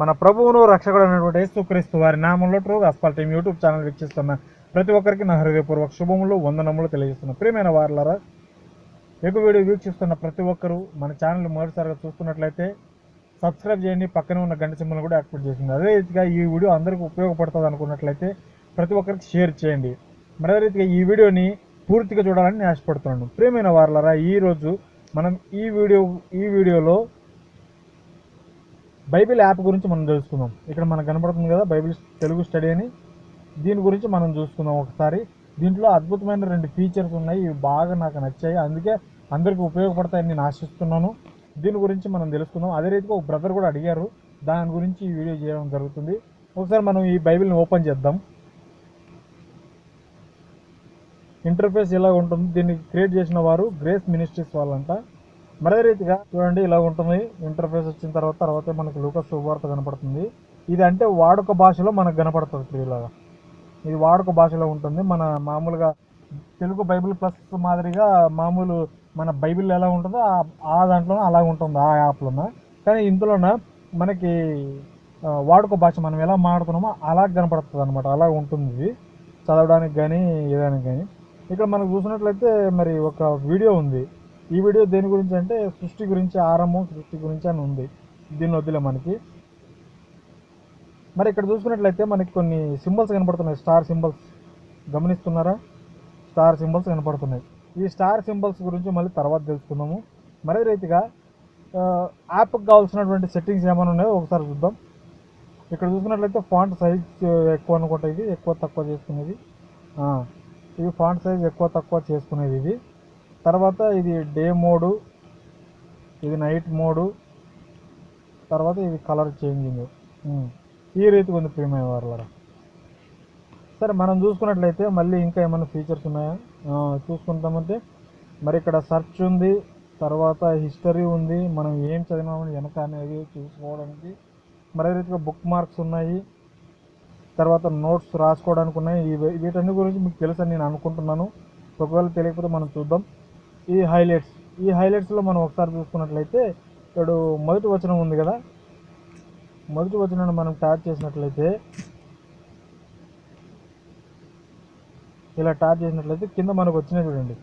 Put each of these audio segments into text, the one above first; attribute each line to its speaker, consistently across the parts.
Speaker 1: మన ప్రభువును రక్షకుడైనటువంటి యేసుక్రీస్తు వారి నామంలో true gospel team YouTube channel వీక్షిస్తున్న ప్రతి ఒక్కరికి నా హృదయపూర్వక శుభములు వందనములు తెలియజేస్తున్నా. ప్రియమైన వారలారా, ఎక్కువ వీడియో వీక్షిస్తున్న ప్రతి ఒక్కరూ మన ఛానల్ మొదటిసారిగా చూస్తున్నట్లయితే సబ్స్క్రైబ్ చేయండి, పక్కనే ఉన్న గంట సింబల్ కూడా యాక్టివేట్ చేసింది. అదే రీతిగా ఈ వీడియో అందరికీ ఉపయోగపడుతుంది అనుకున్నట్లయితే ప్రతి ఒక్కరికి షేర్ చేయండి. మరే రీతిగా ఈ వీడియోని పూర్తిగా చూడాలని నేను ఆశపడుతున్నాను. ప్రియమైన వారలారా, ఈరోజు మనం ఈ వీడియోలో బైబిల్ యాప్ గురించి మనం తెలుసుకుందాం. ఇక్కడ మనకు కనపడుతుంది కదా బైబిల్ తెలుగు స్టడీ అని, దీని గురించి మనం చూసుకుందాం ఒకసారి. దీంట్లో అద్భుతమైన 2 ఫీచర్స్ ఉన్నాయి, ఇవి బాగా నాకు నచ్చాయి, అందుకే అందరికీ ఉపయోగపడతాయని నేను ఆశిస్తున్నాను. దీని గురించి మనం తెలుసుకుందాం. అదే రీతిగా ఒక బ్రదర్ కూడా అడిగారు, దాని గురించి ఈ వీడియో చేయడం జరుగుతుంది. ఒకసారి మనం ఈ బైబిల్ని ఓపెన్ చేద్దాం. ఇంటర్ఫేస్ ఇలా ఉంటుంది. దీన్ని క్రియేట్ చేసిన వారు గ్రేస్ మినిస్ట్రీస్ వాళ్ళంట. మరే రీతిగా చూడండి, ఇలా ఉంటుంది ఇంటర్ఫేస్. వచ్చిన తర్వాత మనకు లూకాసు శుభవార్త కనపడుతుంది. ఇది అంటే వాడుక భాషలో మనకు కనపడుతుంది. ఇలాగా ఇది వాడుక భాషలో ఉంటుంది. మన మామూలుగా తెలుగు బైబిల్ ప్లస్ మాదిరిగా మామూలు మన బైబిల్ ఎలా ఉంటుందో ఆ దాంట్లోనే అలా ఉంటుంది, ఆ యాప్లోన. కానీ ఇందులోన మనకి వాడుక భాష మనం ఎలా మాడుతున్నామో అలా కనపడుతుంది అనమాట. అలా ఉంటుంది ఇది చదవడానికి కానీ ఏదైనా కానీ. ఇక్కడ మనకు చూసినట్లయితే మరి ఒక వీడియో ఉంది. ఈ వీడియో దేని గురించి అంటే సృష్టి గురించి, ఆరంభం సృష్టి గురించి అని ఉంది. దీన్ని వద్దులే మనకి. మరి ఇక్కడ చూసుకున్నట్లయితే మనకి కొన్ని సింబల్స్ కనపడుతున్నాయి, స్టార్ సింబల్స్. గమనిస్తున్నారా? స్టార్ సింబల్స్ కనపడుతున్నాయి. ఈ స్టార్ సింబల్స్ గురించి మళ్ళీ తర్వాత తెలుసుకుందాము. మరే రీతిగా యాప్కి కావాల్సినటువంటి సెట్టింగ్స్ ఏమైనా ఉన్నాయో ఒకసారి చూద్దాం. ఇక్కడ చూసుకున్నట్లయితే ఫాంట్ సైజ్ ఎక్కువ అనుకుంటా, ఇది ఎక్కువ తక్కువ చేసుకునేది. ఇది ఫాంట్ సైజ్ ఎక్కువ తక్కువ చేసుకునేది ఇది. తర్వాత ఇది డే మోడు, ఇది నైట్ మోడు, తర్వాత ఇది కలర్ చేంజింగ్. ఈ రీతిగా ఉంది ప్రియమైన వారలారా. సరే, మనం చూసుకున్నట్లయితే మళ్ళీ ఇంకా ఏమైనా ఫీచర్స్ ఉన్నాయా చూసుకుంటామంటే, మరి ఇక్కడ సెర్చ్ ఉంది, తర్వాత హిస్టరీ ఉంది, మనం ఏం చదివినామని వెనక అనేది చూసుకోవడానికి. మరే రీతిగా బుక్ మార్క్స్ ఉన్నాయి, తర్వాత నోట్స్ రాసుకోవడానికి ఉన్నాయి. వీటన్ని గురించి మీకు తెలుసని నేను అనుకుంటున్నాను. ఒకవేళ తెలియకపోతే మనం చూద్దాం. ఈ హైలైట్స్లో మనం ఒకసారి చూసుకున్నట్లయితే ఇప్పుడు మొదటి వచనం ఉంది కదా, మొదటి వచనాన్ని మనం ట్యాప్ చేసినట్లయితే, ఇలా ట్యాప్ చేసినట్లయితే కింద మనకు వచ్చినాయి చూడండి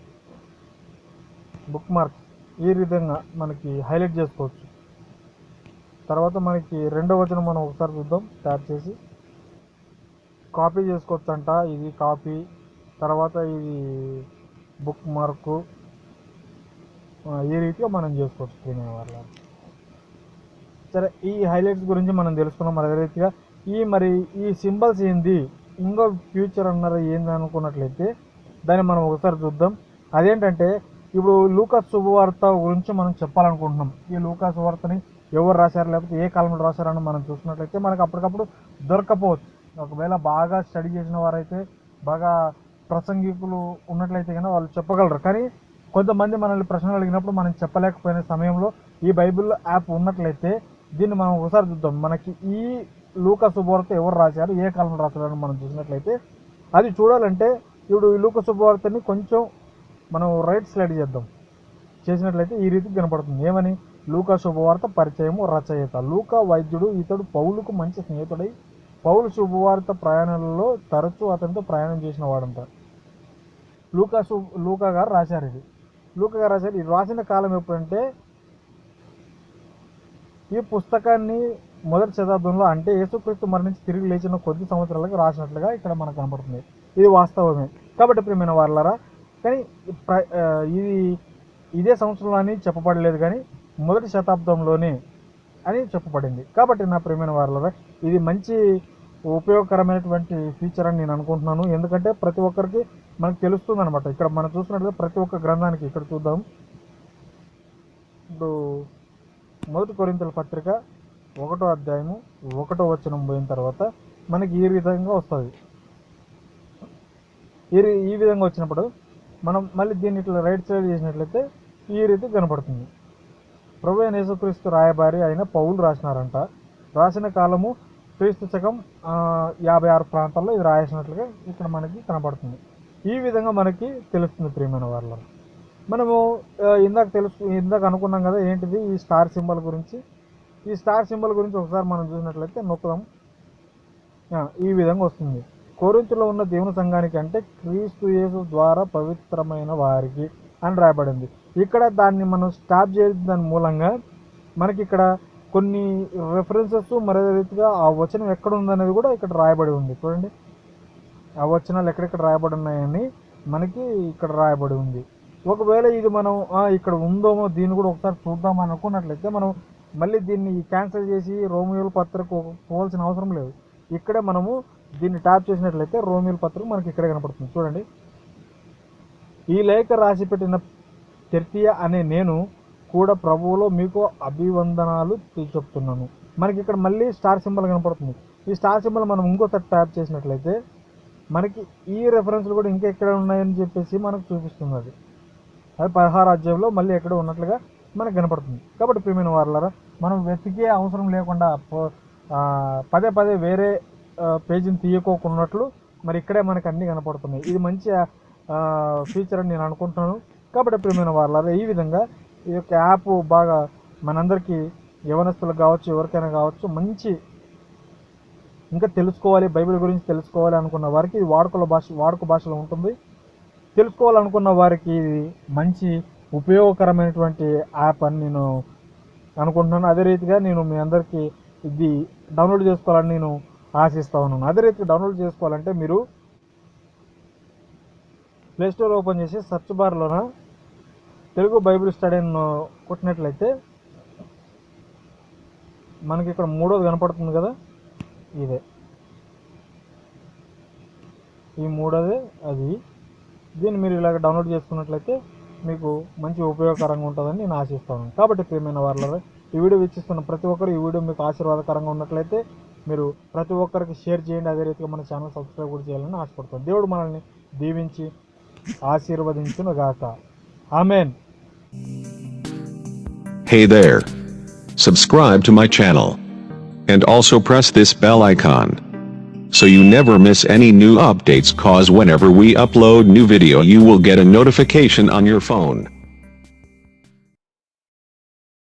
Speaker 1: బుక్ మార్క్స్. ఈ విధంగా మనకి హైలైట్ చేసుకోవచ్చు. తర్వాత మనకి రెండో వచనం మనం ఒకసారి చూద్దాం. ట్యాప్ చేసి కాపీ చేసుకోవచ్చు అంట. ఇది కాపీ, తర్వాత ఇది బుక్ మార్కు. ఈ రీతిగా మనం చేసుకోవచ్చు ప్రియమైన వాళ్ళ. సరే, ఈ హైలైట్స్ గురించి మనం తెలుసుకున్నాం. అదే రీతిగా ఈ సింబల్స్ ఏంది, ఇంకో ఫ్యూచర్ అన్నారు ఏంది అనుకున్నట్లయితే దాన్ని మనం ఒకసారి చూద్దాం. అదేంటంటే, ఇప్పుడు లూకాసు శుభవార్త గురించి మనం చెప్పాలనుకుంటున్నాం. ఈ లూకాసు వార్తని ఎవరు రాశారు, లేకపోతే ఏ కాలంలో రాశారని మనం చూసుకున్నట్లయితే మనకు అప్పటికప్పుడు దొరకపోవచ్చు. ఒకవేళ బాగా స్టడీ చేసిన వారైతే, బాగా ప్రసంగికులు ఉన్నట్లయితే కనుక వాళ్ళు చెప్పగలరు. కానీ కొంతమంది మనల్ని ప్రశ్నలు అడిగినప్పుడు మనం చెప్పలేకపోయిన సమయంలో ఈ బైబిల్ యాప్ ఉన్నట్లయితే దీన్ని మనం ఒకసారి చూద్దాం. మనకి ఈ లూకాసు శుభవార్త ఎవరు రాశారు, ఏ కాలంలో రాశారని మనం చూసినట్లయితే అది చూడాలంటే ఇప్పుడు ఈ లూకాసు శుభవార్తని కొంచెం మనం రైట్ స్లైడ్ చేసినట్లయితే ఈ రీతికి కనపడుతుంది. ఏమని? లూకా శుభవార్త పరిచయము లూకా వైద్యుడు, ఇతడు పౌలుకు మంచి స్నేహితుడై పౌలు శుభవార్త ప్రయాణాలలో తరచూ అతనితో ప్రయాణం చేసిన వాడంట. లూకా గారు రాశారు. ఇది రాసిన కాలం ఎప్పుడంటే ఈ పుస్తకాన్ని మొదటి శతాబ్దంలో, అంటే యేసుక్రీస్తు మరణించి తిరిగి లేచిన కొద్ది సంవత్సరాలకు రాసినట్లుగా ఇక్కడ మనకు కనపడుతుంది. ఇది వాస్తవమే. కాబట్టి ప్రియమైన వారలారా, కానీ ఇదే సంవత్సరంలో అని చెప్పబడలేదు, కానీ మొదటి శతాబ్దంలోనే అని చెప్పబడింది. కాబట్టి నా ప్రియమైన వారలారా, ఇది మంచి ఉపయోగకరమైనటువంటి ఫీచర్ అని నేను అనుకుంటున్నాను. ఎందుకంటే ప్రతి ఒక్కరికి మనకు తెలుస్తుంది అనమాట. ఇక్కడ మనం చూసినట్లయితే ప్రతి ఒక్క గ్రంథానికి ఇక్కడ చూద్దాం. ఇప్పుడు మొదటి కొరింథీయుల పత్రిక 1వ అధ్యాయము 1వ వచనం పోయిన తర్వాత మనకి ఈ విధంగా వస్తుంది. ఈ విధంగా వచ్చినప్పుడు మనం మళ్ళీ దీన్ని ఇట్లా రైట్ సైడ్ చేసినట్లయితే ఈ రీతి కనపడుతుంది. ప్రభువైన యేసుక్రీస్తు రాయబారి అయిన పౌలు రాసినారంట. రాసిన కాలము క్రీస్తు శకం 56 ప్రాంతాల్లో ఇది రాసినట్లుగా ఇక్కడ మనకి కనపడుతుంది. ఈ విధంగా మనకి తెలుస్తుంది ప్రియమైన వాళ్ళ. మనము ఇందాక అనుకున్నాం కదా ఏంటిది ఈ స్టార్ సింబల్ గురించి. ఈ స్టార్ సింబల్ గురించి ఒకసారి మనం చూసినట్లయితే నొక్కుదాం. ఈ విధంగా వస్తుంది. కొరింథీలో ఉన్న దేవుని సంఘానికి అంటే క్రీస్తు యేసు ద్వారా పవిత్రమైన వారికి అని రాయబడింది. ఇక్కడ దాన్ని మనం స్టాప్ చేసిన దాని మూలంగా మనకి ఇక్కడ కొన్ని రెఫరెన్సెస్ మరో రీతిగా ఆ వచనం ఎక్కడ ఉందనేది కూడా ఇక్కడ రాయబడి ఉంది. చూడండి, ఆ వచనాలు ఎక్కడెక్కడ రాయబడి ఉన్నాయని మనకి ఇక్కడ రాయబడి ఉంది. ఒకవేళ ఇది మనం ఇక్కడ ఉందేమో దీన్ని కూడా ఒకసారి చూద్దాం అనుకున్నట్లయితే మనం మళ్ళీ దీన్ని క్యాన్సిల్ చేసి రోమియోల పత్రిక పోవాల్సిన అవసరం లేదు. ఇక్కడే మనము దీన్ని ట్యాప్ చేసినట్లయితే రోమియోల పత్రిక మనకి ఇక్కడే కనపడుతుంది. చూడండి, ఈ లేఖ రాసి పెట్టిన తెర్తియా అనే నేను కూడా ప్రభువులో మీకు అభివందనాలు చెప్తున్నాను. మనకి ఇక్కడ మళ్ళీ స్టార్ సింబల్ కనపడుతుంది. ఈ స్టార్ సింబల్ మనం ఇంకోసారి ట్యాప్ చేసినట్లయితే మనకి ఈ రెఫరెన్స్లు కూడా ఇంకా ఎక్కడ ఉన్నాయని చెప్పేసి మనకు చూపిస్తుంది. అది 16వ అధ్యాయంలో మళ్ళీ ఎక్కడ ఉన్నట్లుగా మనకు కనపడుతుంది. కాబట్టి ప్రియమైన వారలారా, మనం వెతికే అవసరం లేకుండా పదే పదే వేరే పేజీని తీయకోకున్నట్లు మరి ఇక్కడే మనకు అన్నీ కనపడుతున్నాయి. ఇది మంచి ఫీచర్ అని నేను అనుకుంటున్నాను. కాబట్టి ప్రియమైన వారలారా, ఈ విధంగా ఈ యొక్క యాప్ బాగా మనందరికీ యవనస్తులకు కావచ్చు, ఎవరికైనా కావచ్చు, మంచి ఇంకా తెలుసుకోవాలి, బైబిల్ గురించి తెలుసుకోవాలి అనుకున్న వారికి ఇది వాడుక భాషలో ఉంటుంది. తెలుసుకోవాలనుకున్న వారికి ఇది మంచి ఉపయోగకరమైనటువంటి యాప్ అని నేను అనుకుంటున్నాను. అదే రీతిగా నేను మీ అందరికీ ఇది డౌన్లోడ్ చేసుకోవాలని నేను ఆశిస్తూ ఉన్నాను. అదే రీతిగా డౌన్లోడ్ చేసుకోవాలంటే మీరు ప్లేస్టోర్ ఓపెన్ చేసి సెర్చ్ బార్లోన తెలుగు బైబిల్ స్టడీ అని కొట్టినట్లయితే మనకి ఇక్కడ 3వది కనపడుతుంది కదా, ఇదే ఈ 3వదే అది. దీన్ని మీరు ఇలాగ డౌన్లోడ్ చేసుకున్నట్లయితే మీకు మంచి ఉపయోగకరంగా ఉంటుందని నేను ఆశిస్తాను. కాబట్టి ప్రియమైన వారలారా, ఈ వీడియో వీక్షిస్తున్న ప్రతి ఒక్కరు ఈ వీడియో మీకు ఆశీర్వాదకరంగా ఉన్నట్లయితే మీరు ప్రతి ఒక్కరికి షేర్ చేయండి. అదే రీతిగా మన ఛానల్ సబ్స్క్రైబ్ కూడా చేయాలని ఆశపడుతాను. దేవుడు మనల్ని దీవించి ఆశీర్వదించును గాక. ఆమేన్.
Speaker 2: Hey there. Subscribe to my channel. And also press this bell icon, so you never miss any new updates, cause whenever we upload new video you will get a notification on your phone.